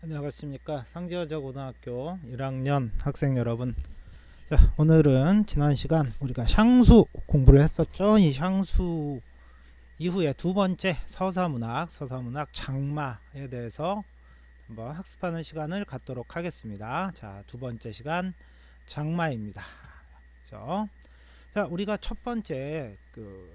안녕하십니까. 상지여자고등학교 1학년 학생 여러분. 자, 오늘은 지난 시간 우리가 향수 공부를 했었죠. 이 향수 이후에 두 번째 서사문학 장마에 대해서 한번 학습하는 시간을 갖도록 하겠습니다. 자, 두 번째 시간 장마입니다. 그렇죠? 자, 우리가 첫 번째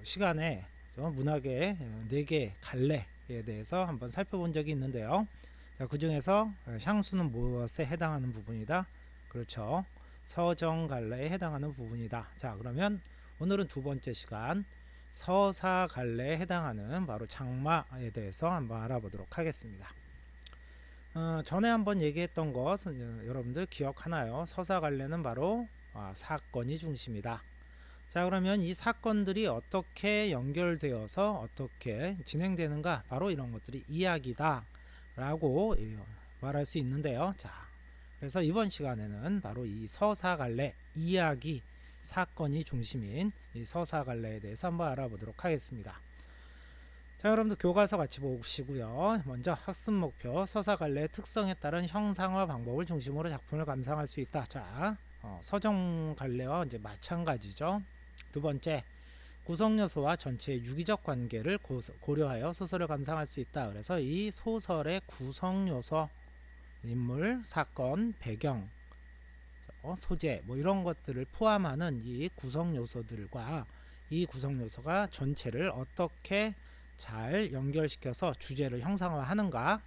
시간에 문학의 네 개 갈래에 대해서 한번 살펴본 적이 있는데요. 자, 그 중에서 향수는 무엇에 해당하는 부분이다? 그렇죠. 서정갈래에 해당하는 부분이다. 자, 그러면 오늘은 두 번째 시간 서사갈래에 해당하는 바로 장마에 대해서 한번 알아보도록 하겠습니다. 전에 한번 얘기했던 것은 여러분들 기억하나요? 서사갈래는 바로 사건이 중심이다. 자, 그러면 이 사건들이 어떻게 연결되어서 어떻게 진행되는가, 바로 이런 것들이 이야기다 라고 말할 수 있는데요. 자, 그래서 이번 시간에는 바로 이 서사갈래, 이야기, 사건이 중심인 이 서사갈래에 대해서 한번 알아보도록 하겠습니다. 자, 여러분들 교과서 같이 보시고요. 먼저 학습 목표, 서사갈래의 특성에 따른 형상화 방법을 중심으로 작품을 감상할 수 있다. 자, 서정갈래와 이제 마찬가지죠. 두 번째, 구성 요소와 전체의 유기적 관계를 고려하여 소설을 감상할 수 있다. 그래서 이 소설의 구성 요소, 인물, 사건, 배경, 소재, 뭐 이런 것들을 포함하는 이 구성 요소들과 이 구성 요소가 전체를 어떻게 잘 연결시켜서 주제를 형상화하는가,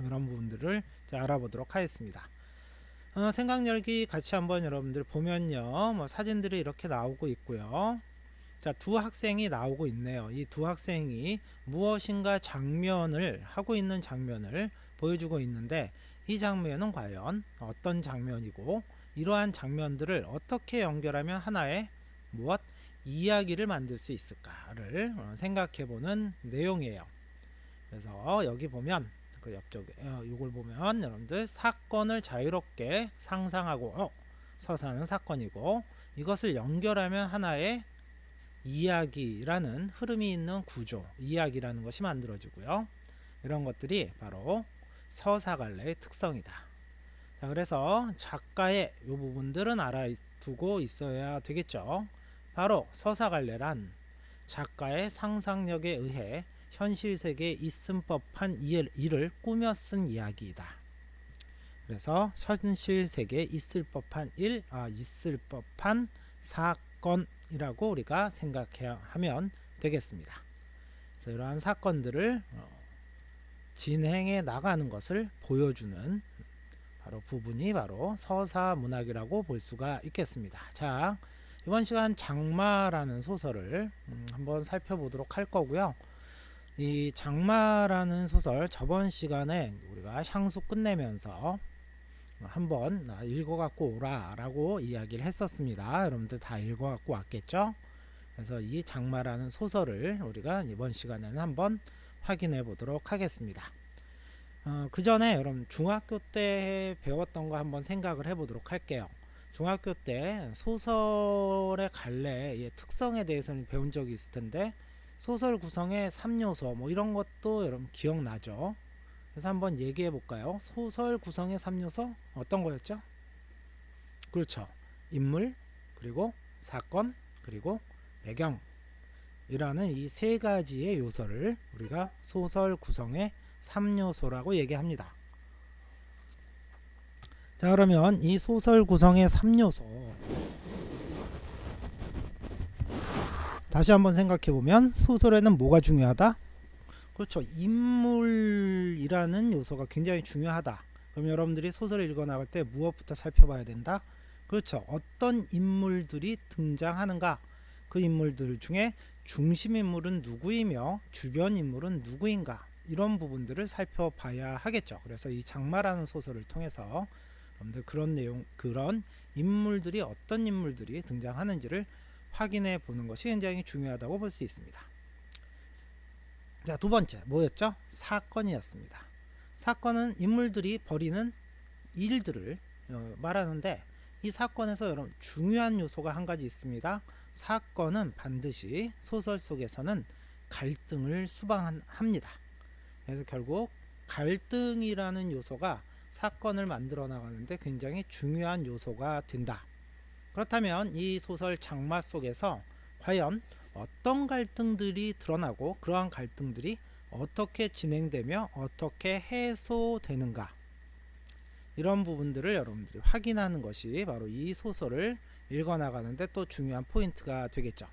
이런 부분들을 알아보도록 하겠습니다. 생각 열기 같이 한번 여러분들 보면요, 뭐 사진들이 이렇게 나오고 있고요. 자, 두 학생이 나오고 있네요. 이 두 학생이 무엇인가 장면을 하고 있는 장면을 보여주고 있는데, 이 장면은 과연 어떤 장면이고, 이러한 장면들을 어떻게 연결하면 하나의 무엇 이야기를 만들 수 있을까를 생각해 보는 내용이에요. 그래서 여기 보면 그 옆쪽에 이걸 보면 여러분들 사건을 자유롭게 상상하고, 서사는 사건이고 이것을 연결하면 하나의 이야기라는 흐름이 있는 구조, 이야기라는 것이 만들어지고요. 이런 것들이 바로 서사갈래의 특성이다. 자, 그래서 작가의 이 부분들은 알아두고 있어야 되겠죠. 바로 서사갈래란 작가의 상상력에 의해 현실 세계에 있음 법한 일을 꾸며 쓴 이야기이다. 그래서 현실 세계에 있을 법한 일, 있을 법한 사건이라고 우리가 생각해야 하면 되겠습니다. 그래서 이러한 사건들을 진행해 나가는 것을 보여주는 바로 부분이 바로 서사문학이라고 볼 수가 있겠습니다. 자, 이번 시간 장마라는 소설을 한번 살펴보도록 할 거고요. 이 장마라는 소설 저번 시간에 우리가 향수 끝내면서 한번 읽어갖고 오라 라고 이야기를 했었습니다. 여러분들 다 읽어갖고 왔겠죠? 그래서 이 장마라는 소설을 우리가 이번 시간에는 한번 확인해 보도록 하겠습니다. 그 전에 여러분 중학교 때 배웠던 거 한번 생각을 해 보도록 할게요. 중학교 때 소설의 갈래의 특성에 대해서는 배운 적이 있을 텐데, 소설 구성의 3요소 뭐 이런 것도 여러분 기억나죠? 그래서 한번 얘기해 볼까요? 소설 구성의 3요소 어떤 거였죠? 그렇죠. 인물, 그리고 사건, 그리고 배경, 이라는 이 세 가지의 요소를 우리가 소설 구성의 3요소라고 얘기합니다. 자, 그러면 이 소설 구성의 3요소 다시 한번 생각해 보면, 소설에는 뭐가 중요하다? 그렇죠. 인물이라는 요소가 굉장히 중요하다. 그럼 여러분들이 소설을 읽어 나갈 때 무엇부터 살펴봐야 된다? 그렇죠. 어떤 인물들이 등장하는가? 그 인물들 중에 중심 인물은 누구이며 주변 인물은 누구인가? 이런 부분들을 살펴봐야 하겠죠. 그래서 이 장마라는 소설을 통해서 여러분들 그런 내용, 그런 인물들이 어떤 인물들이 등장하는지를 확인해 보는 것이 굉장히 중요하다고 볼 수 있습니다. 자, 두 번째 뭐였죠? 사건이었습니다. 사건은 인물들이 벌이는 일들을 말하는데, 이 사건에서 여러분 중요한 요소가 한 가지 있습니다. 사건은 반드시 소설 속에서는 갈등을 수반합니다. 그래서 결국 갈등이라는 요소가 사건을 만들어 나가는데 굉장히 중요한 요소가 된다. 그렇다면 이 소설 장마 속에서 과연 어떤 갈등들이 드러나고 그러한 갈등들이 어떻게 진행되며 어떻게 해소되는가, 이런 부분들을 여러분들이 확인하는 것이 바로 이 소설을 읽어나가는데 또 중요한 포인트가 되겠죠.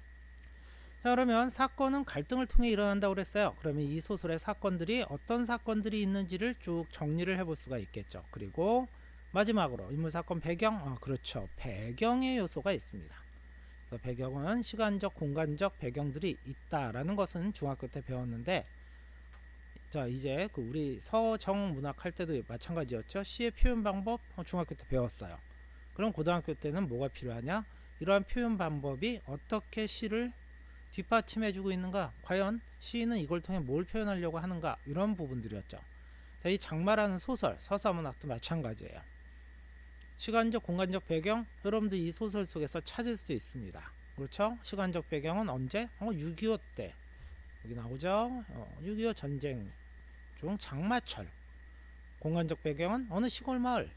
자, 그러면 사건은 갈등을 통해 일어난다고 그랬어요. 그러면 이 소설의 사건들이 어떤 사건들이 있는지를 쭉 정리를 해볼 수가 있겠죠. 그리고 마지막으로 인물 사건 배경, 그렇죠, 배경의 요소가 있습니다. 그래서 배경은 시간적 공간적 배경들이 있다라는 것은 중학교 때 배웠는데, 자 이제 그 우리 서정 문학 할 때도 마찬가지였죠. 시의 표현 방법 중학교 때 배웠어요. 그럼 고등학교 때는 뭐가 필요하냐, 이러한 표현 방법이 어떻게 시를 뒷받침해주고 있는가, 과연 시인은 이걸 통해 뭘 표현하려고 하는가, 이런 부분들이었죠. 자, 이 장마라는 소설, 서사문학도 마찬가지예요. 시간적 공간적 배경, 여러분들 이 소설 속에서 찾을 수 있습니다. 그렇죠? 시간적 배경은 언제? 6.25 때 여기 나오죠. 6.25 전쟁 중 장마철. 공간적 배경은 어느 시골 마을,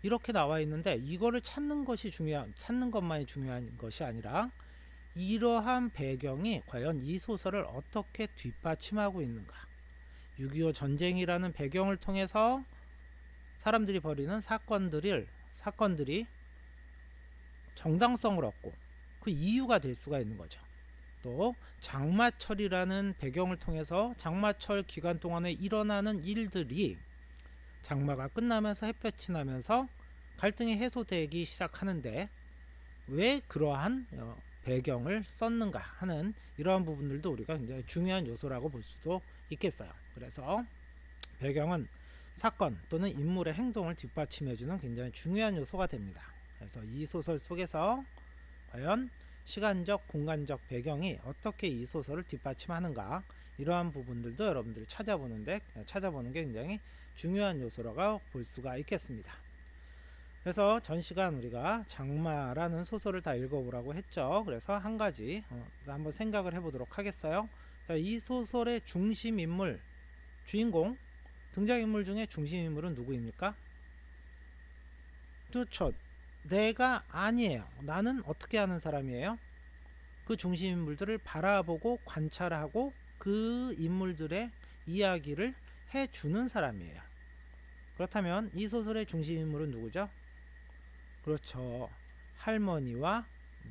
이렇게 나와 있는데 이거를 찾는 것만이 중요한 것이 아니라 이러한 배경이 과연 이 소설을 어떻게 뒷받침하고 있는가, 6.25 전쟁이라는 배경을 통해서 사람들이 벌이는 사건들이 정당성을 얻고 그 이유가 될 수가 있는 거죠. 또 장마철이라는 배경을 통해서 장마철 기간 동안에 일어나는 일들이 장마가 끝나면서 햇볕이 나면서 갈등이 해소되기 시작하는데 왜 그러한 배경을 썼는가 하는 이러한 부분들도 우리가 굉장히 중요한 요소라고 볼 수도 있겠어요. 그래서 배경은 사건 또는 인물의 행동을 뒷받침해주는 굉장히 중요한 요소가 됩니다. 그래서 이 소설 속에서 과연 시간적 공간적 배경이 어떻게 이 소설을 뒷받침하는가, 이러한 부분들도 여러분들이 찾아보는 게 굉장히 중요한 요소라고 볼 수가 있겠습니다. 그래서 전 시간 우리가 장마라는 소설을 다 읽어보라고 했죠. 그래서 한 가지 한번 생각을 해보도록 하겠어요. 자, 이 소설의 중심 인물, 주인공, 등장인물 중에 중심 인물은 누구입니까? 그렇죠. 내가 아니에요. 나는 어떻게 하는 사람이에요? 그 중심 인물들을 바라보고 관찰하고 그 인물들의 이야기를 해주는 사람이에요. 그렇다면 이 소설의 중심 인물은 누구죠? 그렇죠. 할머니와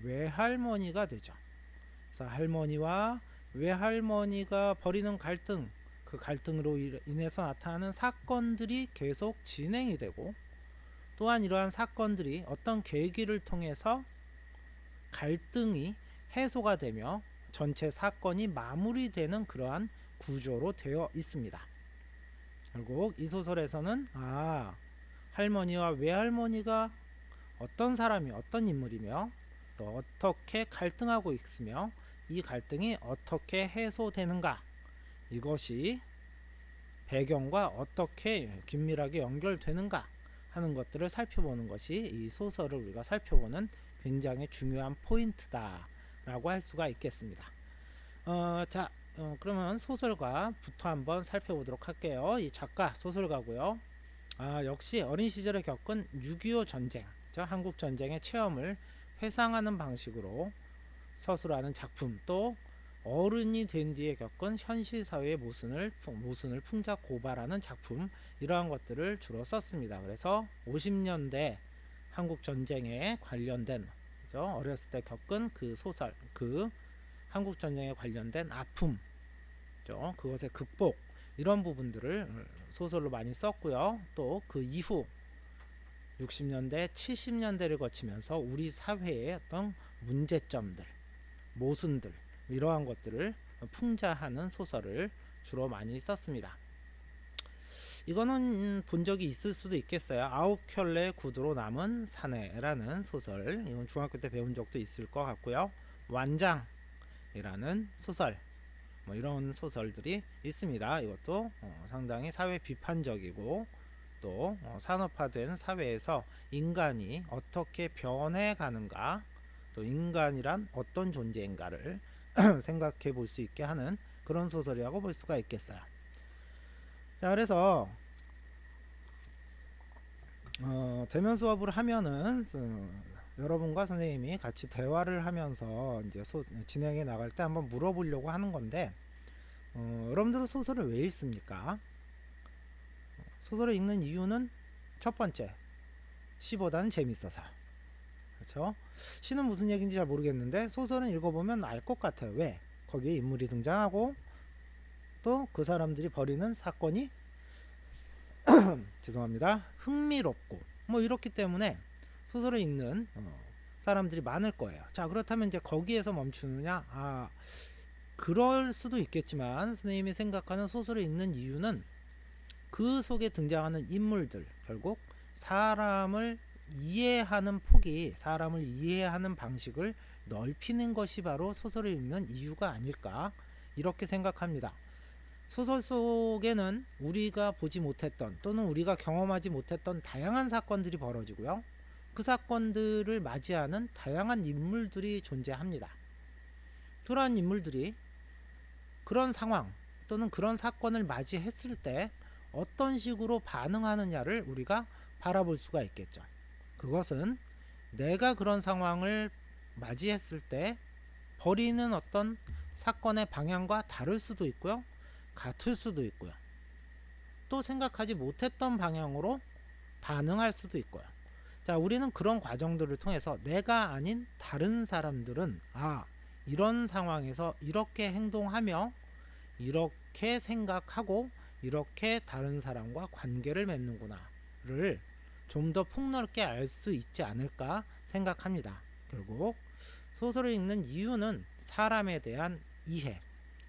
외할머니가 되죠. 그래서 할머니와 외할머니가 벌이는 갈등, 그 갈등으로 인해서 나타나는 사건들이 계속 진행이 되고, 또한 이러한 사건들이 어떤 계기를 통해서 갈등이 해소가 되며 전체 사건이 마무리되는 그러한 구조로 되어 있습니다. 결국 이 소설에서는 할머니와 외할머니가 어떤 사람이 어떤 인물이며 또 어떻게 갈등하고 있으며 이 갈등이 어떻게 해소되는가, 이것이 배경과 어떻게 긴밀하게 연결되는가 하는 것들을 살펴보는 것이 이 소설을 우리가 살펴보는 굉장히 중요한 포인트다라고 할 수가 있겠습니다. 그러면 소설가부터 한번 살펴보도록 할게요. 이 작가 소설가고요. 역시 어린 시절에 겪은 6.25 전쟁, 한국 전쟁의 체험을 회상하는 방식으로 서술하는 작품, 또 어른이 된 뒤에 겪은 현실 사회의 모순을 풍자 고발하는 작품, 이러한 것들을 주로 썼습니다. 그래서 50년대 한국 전쟁에 관련된, 어렸을 때 겪은 그 소설, 그 한국 전쟁에 관련된 아픔, 그것의 극복, 이런 부분들을 소설로 많이 썼고요. 또 그 이후 60년대, 70년대를 거치면서 우리 사회의 어떤 문제점들, 모순들, 이러한 것들을 풍자하는 소설을 주로 많이 썼습니다. 이거는 본 적이 있을 수도 있겠어요. 아홉 켤레 구두로 남은 사내라는 소설, 이건 중학교 때 배운 적도 있을 것 같고요. 완장이라는 소설, 이런 소설들이 있습니다. 이것도 상당히 사회 비판적이고 또 산업화된 사회에서 인간이 어떻게 변해가는가, 또 인간이란 어떤 존재인가를 생각해 볼 수 있게 하는 그런 소설이라고 볼 수가 있겠어요. 자, 그래서 대면 수업을 하면은 여러분과 선생님이 같이 대화를 하면서 이제 진행해 나갈 때 한번 물어보려고 하는 건데, 여러분들은 소설을 왜 읽습니까? 소설을 읽는 이유는 첫 번째, 시보다는 재밌어서. 그렇죠? 시는 무슨 얘기인지 잘 모르겠는데 소설은 읽어보면 알 것 같아요. 왜? 거기에 인물이 등장하고 또 그 사람들이 벌이는 사건이 죄송합니다. 흥미롭고 뭐 이렇기 때문에 소설을 읽는 사람들이 많을 거예요. 자, 그렇다면 이제 거기에서 멈추느냐? 그럴 수도 있겠지만 선생님이 생각하는 소설을 읽는 이유는 그 속에 등장하는 인물들, 결국 사람을 이해하는 폭이, 사람을 이해하는 방식을 넓히는 것이 바로 소설을 읽는 이유가 아닐까, 이렇게 생각합니다. 소설 속에는 우리가 보지 못했던 또는 우리가 경험하지 못했던 다양한 사건들이 벌어지고요, 그 사건들을 맞이하는 다양한 인물들이 존재합니다. 그러한 인물들이 그런 상황 또는 그런 사건을 맞이했을 때 어떤 식으로 반응하느냐를 우리가 바라볼 수가 있겠죠. 그것은 내가 그런 상황을 맞이했을 때 벌이는 어떤 사건의 방향과 다를 수도 있고요, 같을 수도 있고요, 또 생각하지 못했던 방향으로 반응할 수도 있고요. 자, 우리는 그런 과정들을 통해서 내가 아닌 다른 사람들은 이런 상황에서 이렇게 행동하며 이렇게 생각하고 이렇게 다른 사람과 관계를 맺는구나를 좀 더 폭넓게 알 수 있지 않을까 생각합니다. 결국 소설을 읽는 이유는 사람에 대한 이해,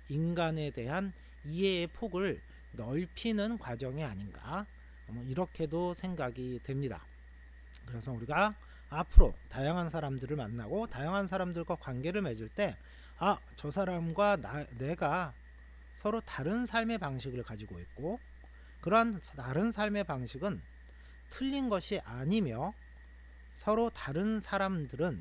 인간에 대한 이해의 폭을 넓히는 과정이 아닌가, 이렇게도 생각이 됩니다. 그래서 우리가 앞으로 다양한 사람들을 만나고 다양한 사람들과 관계를 맺을 때 저 사람과 내가 서로 다른 삶의 방식을 가지고 있고, 그러한 다른 삶의 방식은 틀린 것이 아니며 서로 다른 사람들이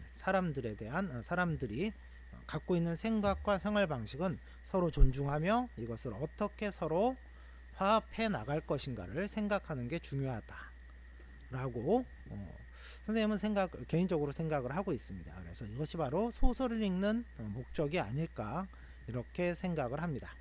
갖고 있는 생각과 생활 방식은 서로 존중하며 이것을 어떻게 서로 화합해 나갈 것인가를 생각하는 게 중요하다라고 선생님은 개인적으로 생각을 하고 있습니다. 그래서 이것이 바로 소설을 읽는 목적이 아닐까, 이렇게 생각을 합니다.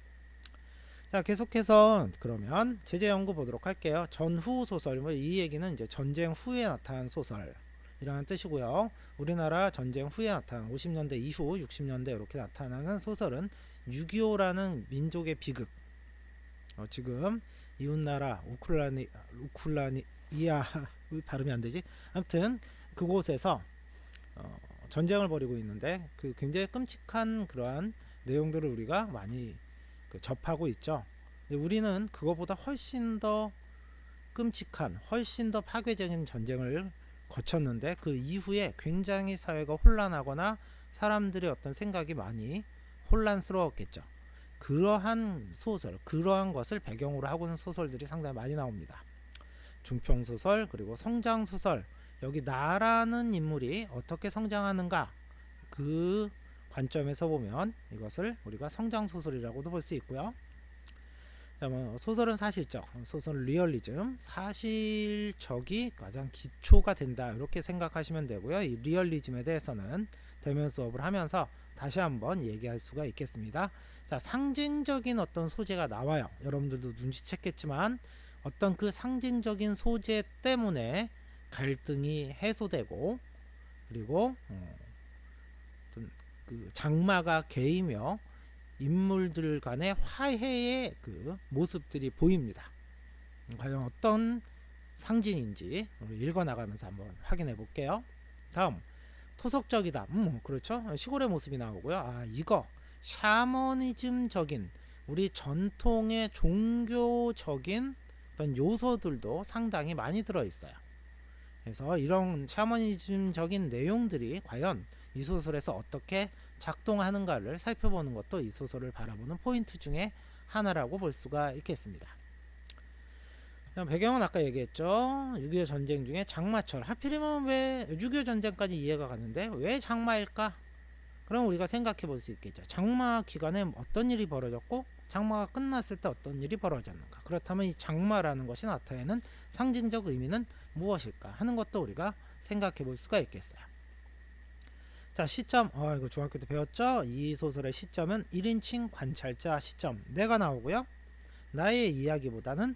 자, 계속해서 그러면 제재 연구 보도록 할게요. 전후 소설, 이 얘기는 이제 전쟁 후에 나타난 소설이라는 뜻이고요. 우리나라 전쟁 후에 나타난 50년대 이후 60년대 이렇게 나타나는 소설은 6.25라는 민족의 비극, 지금 이웃나라 우클라니아 발음이 안 되지? 아무튼 그곳에서 전쟁을 벌이고 있는데 그 굉장히 끔찍한 그러한 내용들을 우리가 많이 접하고 있죠. 근데 우리는 그거보다 훨씬 더 끔찍한, 훨씬 더 파괴적인 전쟁을 거쳤는데 그 이후에 굉장히 사회가 혼란하거나 사람들의 어떤 생각이 많이 혼란스러웠겠죠. 그러한 소설, 그러한 것을 배경으로 하고 있는 소설들이 상당히 많이 나옵니다. 중평소설, 그리고 성장소설, 여기 나라는 인물이 어떻게 성장하는가, 그 관점에서 보면 이것을 우리가 성장소설이라고도 볼 수 있고요. 소설은 사실적, 소설은 리얼리즘, 사실적이 가장 기초가 된다, 이렇게 생각하시면 되고요. 이 리얼리즘에 대해서는 대면 수업을 하면서 다시 한번 얘기할 수가 있겠습니다. 자, 상징적인 어떤 소재가 나와요. 여러분들도 눈치챘겠지만 어떤 그 상징적인 소재 때문에 갈등이 해소되고, 그리고 그 장마가 개이며 인물들 간의 화해의 그 모습들이 보입니다. 과연 어떤 상징인지 읽어 나가면서 한번 확인해 볼게요. 다음, 토속적이다. 그렇죠. 시골의 모습이 나오고요. 이거 샤머니즘적인, 우리 전통의 종교적인 어떤 요소들도 상당히 많이 들어 있어요. 그래서 이런 샤머니즘적인 내용들이 과연 이 소설에서 어떻게 작동하는가를 살펴보는 것도 이 소설을 바라보는 포인트 중에 하나라고 볼 수가 있겠습니다. 배경은 아까 얘기했죠. 6.25 전쟁 중에 장마철. 하필이면 왜 6.25 전쟁까지 이해가 가는데 왜 장마일까? 그럼 우리가 생각해 볼 수 있겠죠. 장마 기간에 어떤 일이 벌어졌고 장마가 끝났을 때 어떤 일이 벌어졌는가. 그렇다면 이 장마라는 것이 나타내는 상징적 의미는 무엇일까 하는 것도 우리가 생각해 볼 수가 있겠어요. 자, 시점. 이거 중학교 때 배웠죠? 이 소설의 시점은 1인칭 관찰자 시점 내가 나오고요. 나의 이야기보다는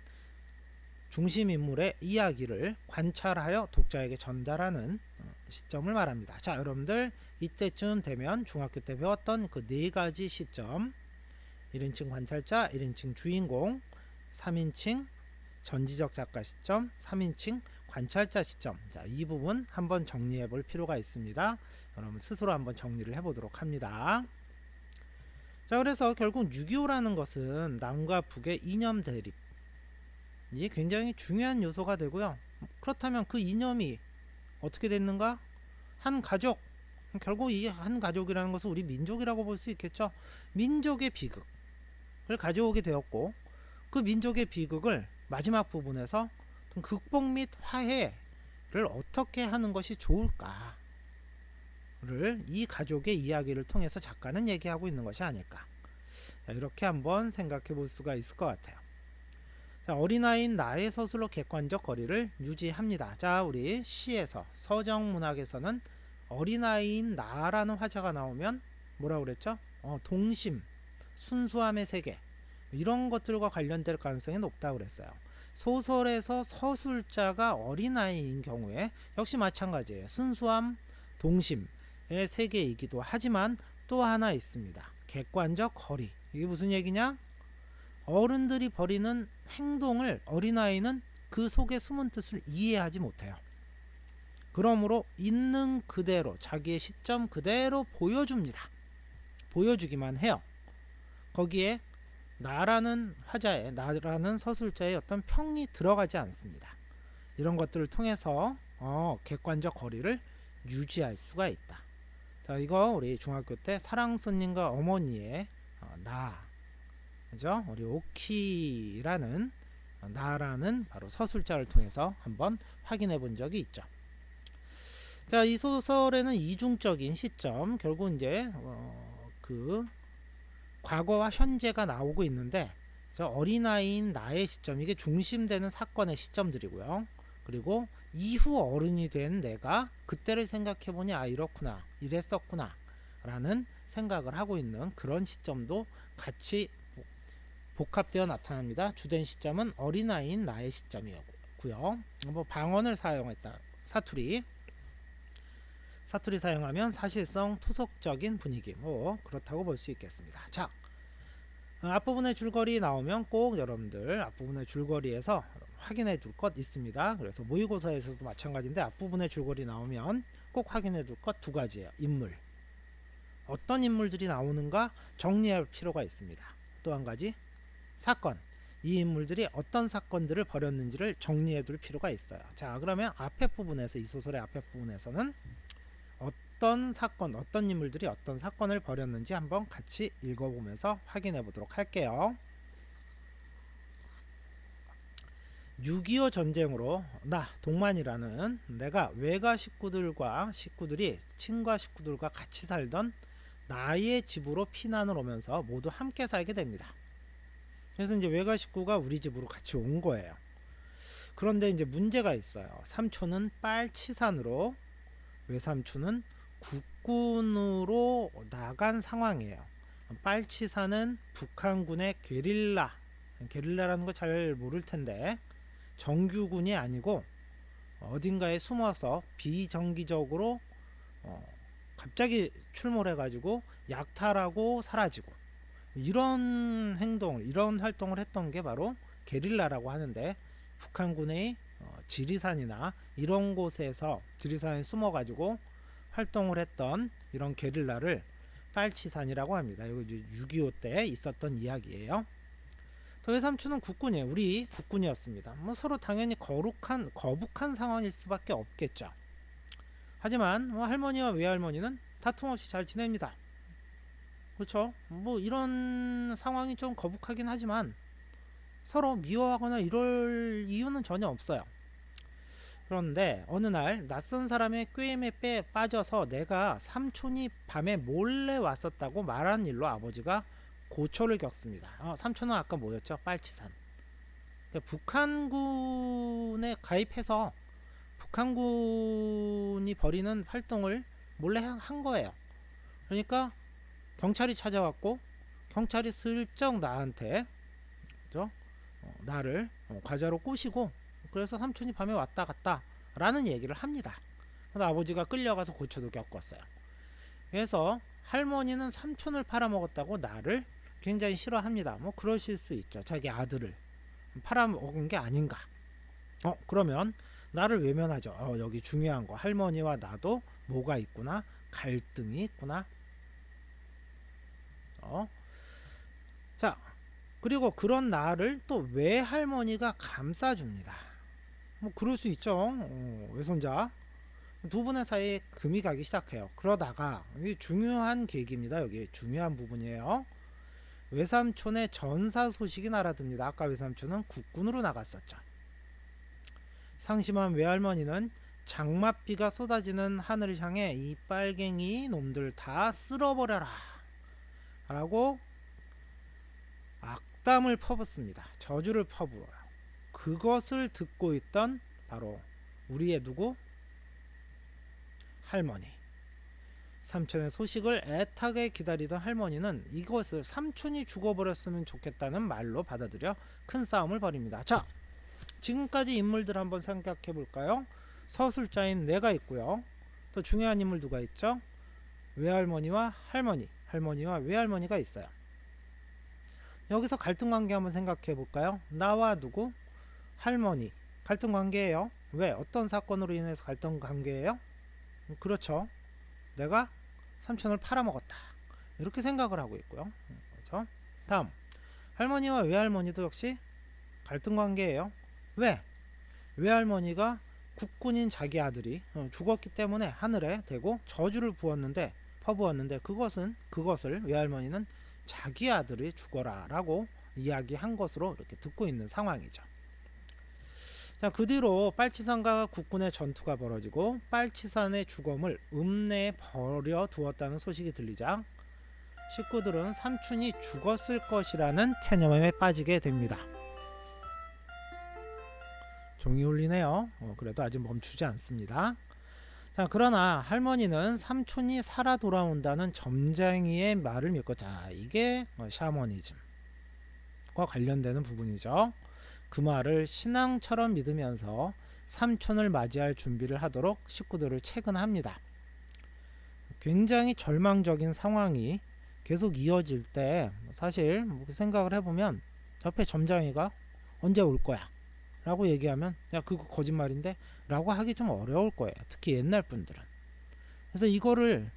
중심 인물의 이야기를 관찰하여 독자에게 전달하는 시점을 말합니다. 자, 여러분들 이때쯤 되면 중학교 때 배웠던 그 네 가지 시점, 1인칭 관찰자, 1인칭 주인공, 3인칭 전지적 작가 시점, 3인칭 관찰자 시점. 자, 이 부분 한번 정리해 볼 필요가 있습니다. 여러분 스스로 한번 정리를 해 보도록 합니다. 자, 그래서 결국 6.25라는 것은 남과 북의 이념 대립, 이게 굉장히 중요한 요소가 되고요. 그렇다면 그 이념이 어떻게 됐는가? 한 가족, 결국 이 한 가족이라는 것은 우리 민족이라고 볼 수 있겠죠. 민족의 비극을 가져오게 되었고, 그 민족의 비극을 마지막 부분에서 극복 및 화해를 어떻게 하는 것이 좋을까를 이 가족의 이야기를 통해서 작가는 얘기하고 있는 것이 아닐까. 이렇게 한번 생각해 볼 수가 있을 것 같아요. 자, 어린아이인 나의 서술로 객관적 거리를 유지합니다. 자, 우리 시에서 서정문학에서는 어린아이인 나라는 화자가 나오면 뭐라고 그랬죠? 동심, 순수함의 세계, 이런 것들과 관련될 가능성이 높다고 그랬어요. 소설에서 서술자가 어린아이인 경우에 역시 마찬가지예요. 순수함, 동심의 세계이기도 하지만 또 하나 있습니다. 객관적 거리. 이게 무슨 얘기냐? 어른들이 벌이는 행동을 어린아이는 그 속에 숨은 뜻을 이해하지 못해요. 그러므로 있는 그대로 자기의 시점 그대로 보여줍니다. 보여주기만 해요. 거기에 나라는 화자의, 나라는 서술자의 어떤 평이 들어가지 않습니다. 이런 것들을 통해서 객관적 거리를 유지할 수가 있다. 자, 이거 우리 중학교 때 사랑손님과 어머니의 나, 그죠? 우리 오키라는 나라는 바로 서술자를 통해서 한번 확인해 본 적이 있죠. 자, 이 소설에는 이중적인 시점, 결국 이제 그 과거와 현재가 나오고 있는데, 어린아이인 나의 시점, 이게 중심되는 사건의 시점들이고요. 그리고 이후 어른이 된 내가 그때를 생각해보니 이렇구나, 이랬었구나 라는 생각을 하고 있는 그런 시점도 같이 복합되어 나타납니다. 주된 시점은 어린아이인 나의 시점이었고요. 방언을 사용했다. 사투리 사용하면 사실성 토속적인 분위기, 그렇다고 볼 수 있겠습니다. 자, 앞부분의 줄거리 나오면 꼭 여러분들 앞부분의 줄거리에서 확인해 둘 것 있습니다. 그래서 모의고사에서도 마찬가지인데 앞부분의 줄거리 나오면 꼭 확인해 둘 것 두 가지예요. 인물, 어떤 인물들이 나오는가 정리할 필요가 있습니다. 또 한 가지, 사건, 이 인물들이 어떤 사건들을 벌였는지를 정리해 둘 필요가 있어요. 자, 그러면 앞에 부분에서, 이 소설의 앞에 부분에서는 어떤 사건, 어떤 인물들이 어떤 사건을 벌였는지 한번 같이 읽어보면서 확인해 보도록 할게요. 6.25 전쟁으로 나 동만이라는 내가 외가 식구들이 친과 식구들과 같이 살던 나의 집으로 피난을 오면서 모두 함께 살게 됩니다. 그래서 이제 외가 식구가 우리 집으로 같이 온 거예요. 그런데 이제 문제가 있어요. 삼촌은 빨치산으로, 외삼촌은 국군으로 나간 상황이에요. 빨치산은 북한군의 게릴라라는 거 잘 모를 텐데 정규군이 아니고 어딘가에 숨어서 비정기적으로 갑자기 출몰해 가지고 약탈하고 사라지고, 이런 이런 활동을 했던 게 바로 게릴라라고 하는데, 북한군의 지리산이나 이런 곳에서 지리산에 숨어 가지고 활동을 했던 이런 게릴라를 빨치산이라고 합니다. 이거 6.25 때 있었던 이야기예요. 외삼촌은 국군이에요. 우리 국군이었습니다. 서로 당연히 거북한 상황일 수밖에 없겠죠. 하지만 할머니와 외할머니는 다툼 없이 잘 지냅니다. 그렇죠? 이런 상황이 좀 거북하긴 하지만 서로 미워하거나 이럴 이유는 전혀 없어요. 그런데 어느 날 낯선 사람의 꾀임에 빠져서 내가 삼촌이 밤에 몰래 왔었다고 말한 일로 아버지가 고초를 겪습니다. 삼촌은 아까 뭐였죠? 빨치산. 북한군에 가입해서 북한군이 벌이는 활동을 몰래 한 거예요. 그러니까 경찰이 찾아왔고 경찰이 슬쩍 나한테 그죠? 나를 과자로 꼬시고 그래서 삼촌이 밤에 왔다 갔다 라는 얘기를 합니다. 그래서 아버지가 끌려가서 고초도 겪었어요. 그래서 할머니는 삼촌을 팔아먹었다고 나를 굉장히 싫어합니다. 뭐 그러실 수 있죠. 자기 아들을 팔아먹은 게 아닌가. 그러면 나를 외면하죠. 여기 중요한 거 할머니와 나도 뭐가 있구나, 갈등이 있구나. 자, 그리고 그런 나를 또 외할머니가 감싸줍니다. 뭐 그럴 수 있죠. 외손자 두 분의 사이에 금이 가기 시작해요. 그러다가 이게 중요한 계기입니다. 여기 중요한 부분이에요. 외삼촌의 전사 소식이 날아듭니다. 아까 외삼촌은 국군으로 나갔었죠. 상심한 외할머니는 장맛비가 쏟아지는 하늘을 향해 이 빨갱이 놈들 다 쓸어버려라 라고 악담을 퍼붓습니다. 저주를 퍼부어요. 그것을 듣고 있던 바로 우리의 누구? 할머니. 삼촌의 소식을 애타게 기다리던 할머니는 이것을 삼촌이 죽어버렸으면 좋겠다는 말로 받아들여 큰 싸움을 벌입니다. 자, 지금까지 인물들 한번 생각해 볼까요? 서술자인 내가 있고요. 또 중요한 인물 누가 있죠? 외할머니와 할머니, 할머니와 외할머니가 있어요. 여기서 갈등 관계 한번 생각해 볼까요? 나와 누구? 할머니. 갈등 관계예요. 왜? 어떤 사건으로 인해서 갈등 관계예요? 그렇죠. 내가 삼촌을 팔아먹었다. 이렇게 생각을 하고 있고요. 그렇죠? 다음. 할머니와 외할머니도 역시 갈등 관계예요. 왜? 외할머니가 국군인 자기 아들이 죽었기 때문에 하늘에 대고 저주를 퍼부었는데 그것을 외할머니는 자기 아들이 죽어라 라고 이야기한 것으로 이렇게 듣고 있는 상황이죠. 자, 그 뒤로 빨치산과 국군의 전투가 벌어지고 빨치산의 주검을 읍내에 버려 두었다는 소식이 들리자 식구들은 삼촌이 죽었을 것이라는 체념에 빠지게 됩니다. 종이 울리네요. 그래도 아직 멈추지 않습니다. 자, 그러나 할머니는 삼촌이 살아 돌아온다는 점쟁이의 말을 믿고, 자, 이게 샤머니즘과 관련되는 부분이죠. 그 말을 신앙처럼 믿으면서 삼촌을 맞이할 준비를 하도록 식구들을 채근합니다. 굉장히 절망적인 상황이 계속 이어질 때 사실 생각을 해보면 옆에 점장이가 언제 올 거야 라고 얘기하면 야 그거 거짓말인데 라고 하기 좀 어려울 거예요. 특히 옛날 분들은. 그래서 이거를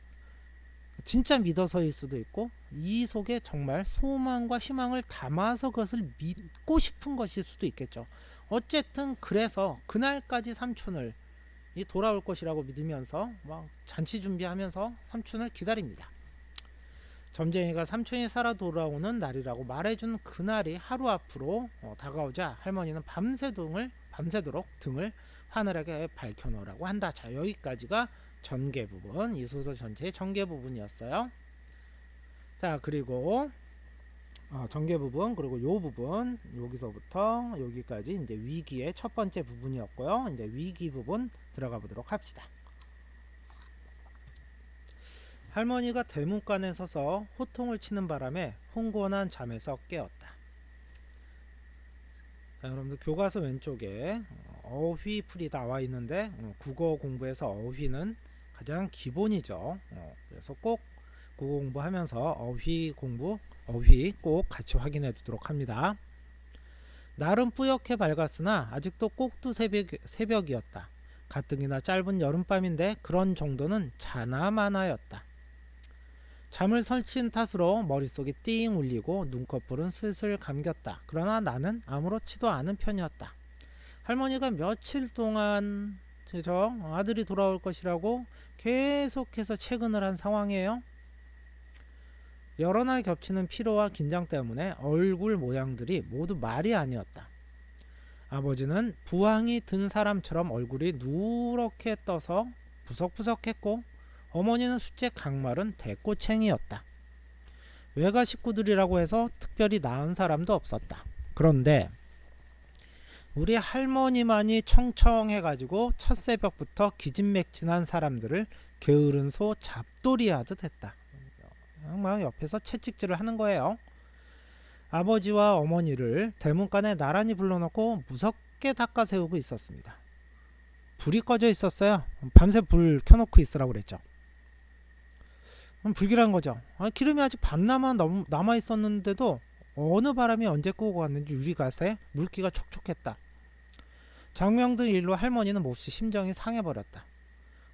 진짜 믿어서일 수도 있고 이 속에 정말 소망과 희망을 담아서 그것을 믿고 싶은 것일 수도 있겠죠. 어쨌든 그래서 그날까지 삼촌을 돌아올 것이라고 믿으면서 막 잔치 준비하면서 삼촌을 기다립니다. 점쟁이가 삼촌이 살아 돌아오는 날이라고 말해준 그날이 하루 앞으로 다가오자 할머니는 밤새도록 등을 하늘에게 밝혀놓으라고 한다. 자, 여기까지가 전개 부분, 이 소설 전체의 전개 부분이었어요. 자, 그리고 전개 부분, 그리고 요 부분, 여기서부터 여기까지 이제 위기의 첫 번째 부분이었고요. 이제 위기 부분 들어가 보도록 합시다. 할머니가 대문간에 서서 호통을 치는 바람에 흥건한 잠에서 깨었다. 자, 여러분들 교과서 왼쪽에 어휘풀이 나와 있는데 국어 공부에서 어휘는 가장 기본이죠. 그래서 꼭 국어 공부하면서 어휘 꼭 같이 확인해 두도록 합니다. 날은 뿌옇게 밝았으나 아직도 꼭두 새벽이었다. 가뜩이나 짧은 여름밤인데 그런 정도는 자나마나였다. 잠을 설친 탓으로 머릿속이 띵 울리고 눈꺼풀은 슬슬 감겼다. 그러나 나는 아무렇지도 않은 편이었다. 할머니가 며칠 동안 저 아들이 돌아올 것이라고 계속해서 채근을 한 상황이에요. 여러 날 겹치는 피로와 긴장 때문에 얼굴 모양들이 모두 말이 아니었다. 아버지는 부항이 든 사람처럼 얼굴이 누렇게 떠서 부석부석했고 어머니는 숫제 강마른 대꼬챙이였다. 외가 식구들이라고 해서 특별히 나은 사람도 없었다. 그런데 우리 할머니만이 청청해가지고 첫 새벽부터 기진맥진한 사람들을 게으른 소 잡돌이 하듯 했다. 막 옆에서 채찍질을 하는 거예요. 아버지와 어머니를 대문간에 나란히 불러놓고 무섭게 닦아세우고 있었습니다. 불이 꺼져 있었어요. 밤새 불 켜놓고 있으라고 그랬죠. 불길한 거죠. 기름이 아직 반 남아 있었는데도 어느 바람이 언제 끄고 갔는지 유리갓에 물기가 촉촉했다. 장명등 일로 할머니는 몹시 심정이 상해버렸다.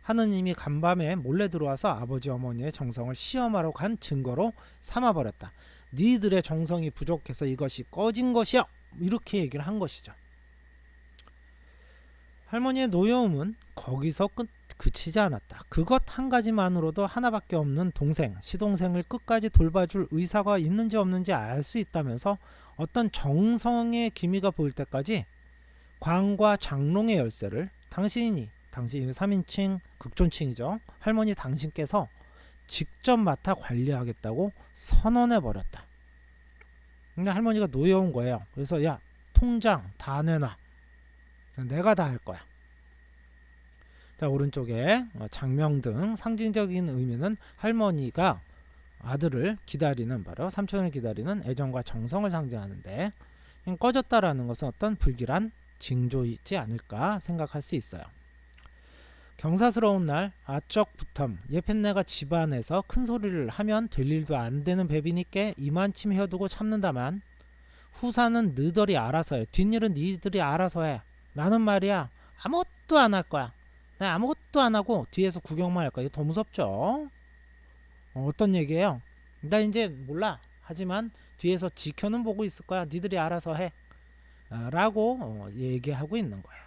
하느님이 간밤에 몰래 들어와서 아버지 어머니의 정성을 시험하러 간 증거로 삼아버렸다. 니들의 정성이 부족해서 이것이 꺼진 것이야, 이렇게 얘기를 한 것이죠. 할머니의 노여움은 거기서 그치지 않았다. 그것 한 가지만으로도 하나밖에 없는 동생, 시동생을 끝까지 돌봐줄 의사가 있는지 없는지 알 수 있다면서 어떤 정성의 기미가 보일 때까지 광과 장롱의 열쇠를 당신이 3인칭 극존칭이죠. 할머니 당신께서 직접 맡아 관리하겠다고 선언해 버렸다. 근데 할머니가 노여운 거예요. 그래서 야, 통장 다 내놔. 내가 다 할 거야. 자, 오른쪽에 장명등, 상징적인 의미는 할머니가 아들을 기다리는, 바로 삼촌을 기다리는 애정과 정성을 상징하는데, 꺼졌다라는 것은 어떤 불길한 징조이지 않을까 생각할 수 있어요. 경사스러운 날 아쩍부텀 예편네가 집안에서 큰 소리를 하면 될 일도 안 되는 배비니께 이만침 헤어두고 참는다만, 후사는 너희들이 알아서 해. 뒷일은 니들이 알아서 해. 나는 말이야 아무것도 안 할 거야. 나 아무것도 안 하고 뒤에서 구경만 할 거야. 이게 더 무섭죠. 어떤 얘기예요? 나 이제 몰라. 하지만 뒤에서 지켜는 보고 있을 거야. 니들이 알아서 해. 라고 얘기하고 있는 거예요.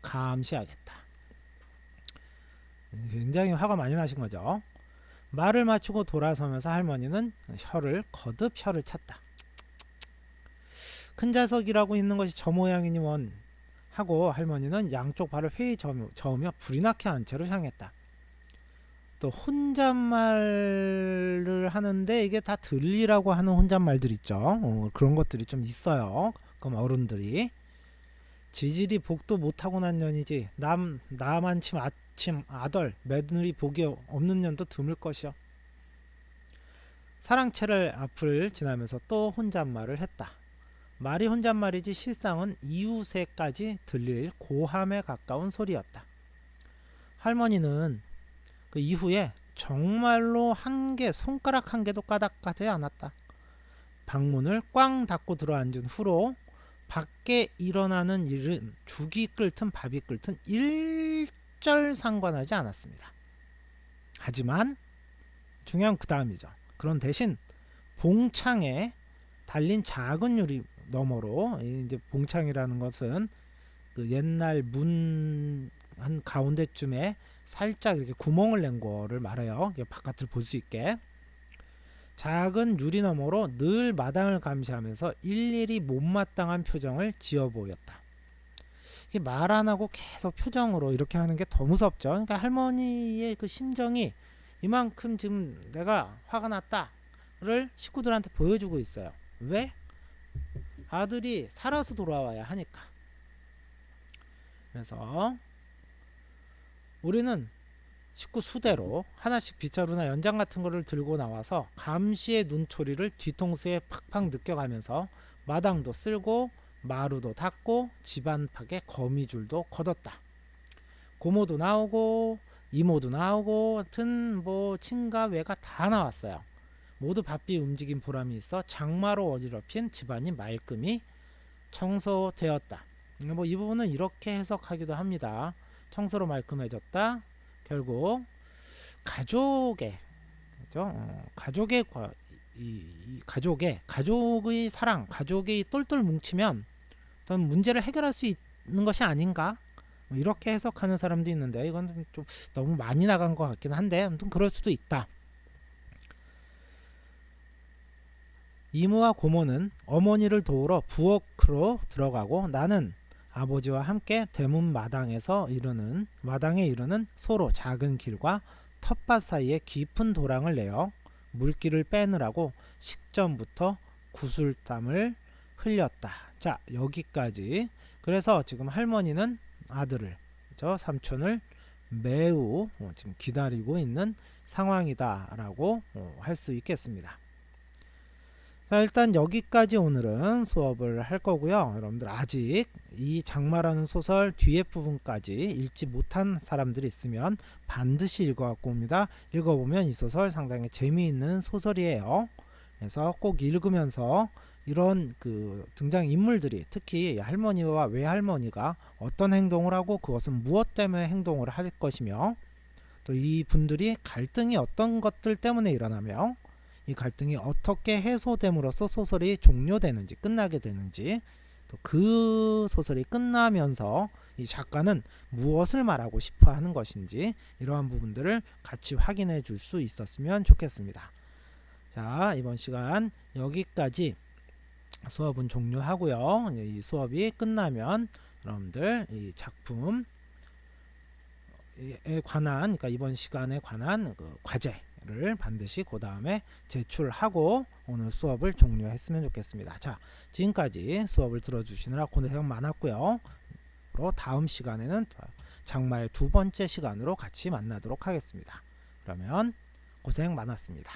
감시하겠다. 굉장히 화가 많이 나신 거죠. 말을 마치고 돌아서면서 할머니는 거듭 혀를 찼다. 큰 자석이라고 있는 것이 저 모양이니 원 하고 할머니는 양쪽 발을 회의 저으며 불이 나게 한 채로 향했다. 또 혼잣말을 하는데 이게 다 들리라고 하는 혼잣말들 있죠. 그런 것들이 좀 있어요. 그럼 어른들이 지질이 복도 못하고 난 년이지 나만침 아침 아덜 며느리 복이 없는 년도 드물 것이요. 사랑채를 앞을 지나면서 또 혼잣말을 했다. 말이 혼잣말이지 실상은 이웃에까지 들릴 고함에 가까운 소리였다. 할머니는 그 이후에 정말로 손가락 한 개도 까닥하지 않았다. 방문을 꽝 닫고 들어앉은 후로 밖에 일어나는 일은 죽이 끓든 밥이 끓든 일절 상관하지 않았습니다. 하지만 중요한 그 다음이죠. 그런 대신 봉창에 달린 작은 유리 너머로, 이제 봉창이라는 것은 그 옛날 문 한 가운데쯤에 살짝 이렇게 구멍을 낸 거를 말해요. 바깥을 볼 수 있게. 작은 유리 너머로 늘 마당을 감시하면서 일일이 못마땅한 표정을 지어 보였다. 말 안 하고 계속 표정으로 이렇게 하는 게 더 무섭죠. 그러니까 할머니의 그 심정이 이만큼 지금 내가 화가 났다를 식구들한테 보여주고 있어요. 왜? 아들이 살아서 돌아와야 하니까. 그래서 우리는 식구 수대로 하나씩 빗자루나 연장 같은 거를 들고 나와서 감시의 눈초리를 뒤통수에 팍팍 느껴가면서 마당도 쓸고 마루도 닦고 집안밖에 거미줄도 걷었다. 고모도 나오고 이모도 나오고 하여튼 친가 외가 다 나왔어요. 모두 바삐 움직인 보람이 있어 장마로 어지럽힌 집안이 말끔히 청소되었다. 이 부분은 이렇게 해석하기도 합니다. 청소로 말끔해졌다. 결국 가족의 가족의 사랑, 가족이 똘똘 뭉치면 어떤 문제를 해결할 수 있는 것이 아닌가? 이렇게 해석하는 사람도 있는데 이건 좀 너무 많이 나간 것 같긴 한데 아무튼 그럴 수도 있다. 이모와 고모는 어머니를 도우러 부엌으로 들어가고 나는 아버지와 함께 대문 마당에 이르는 소로 작은 길과 텃밭 사이에 깊은 도랑을 내어 물기를 빼느라고 식전부터 구슬땀을 흘렸다. 자, 여기까지. 그래서 지금 할머니는 아들을, 저 삼촌을 매우 지금 기다리고 있는 상황이다 라고 할 수 있겠습니다. 자, 일단 여기까지 오늘은 수업을 할 거고요. 여러분들 아직 이 장마라는 소설 뒤에 부분까지 읽지 못한 사람들이 있으면 반드시 읽어갖고 옵니다. 읽어보면 이 소설 상당히 재미있는 소설이에요. 그래서 꼭 읽으면서 이런 그 등장인물들이, 특히 할머니와 외할머니가 어떤 행동을 하고 그것은 무엇 때문에 행동을 할 것이며, 또 이 분들이 갈등이 어떤 것들 때문에 일어나며 이 갈등이 어떻게 해소됨으로써 소설이 종료되는지, 끝나게 되는지, 또 그 소설이 끝나면서 이 작가는 무엇을 말하고 싶어 하는 것인지, 이러한 부분들을 같이 확인해 줄 수 있었으면 좋겠습니다. 자, 이번 시간 여기까지 수업은 종료하고요. 이 수업이 끝나면 여러분들 이 작품에 관한, 그러니까 이번 시간에 관한 그 과제를 반드시 그 다음에 제출하고 오늘 수업을 종료했으면 좋겠습니다. 자, 지금까지 수업을 들어주시느라 고생 많았고요. 다음 시간에는 장마의 두 번째 시간으로 같이 만나도록 하겠습니다. 그러면 고생 많았습니다.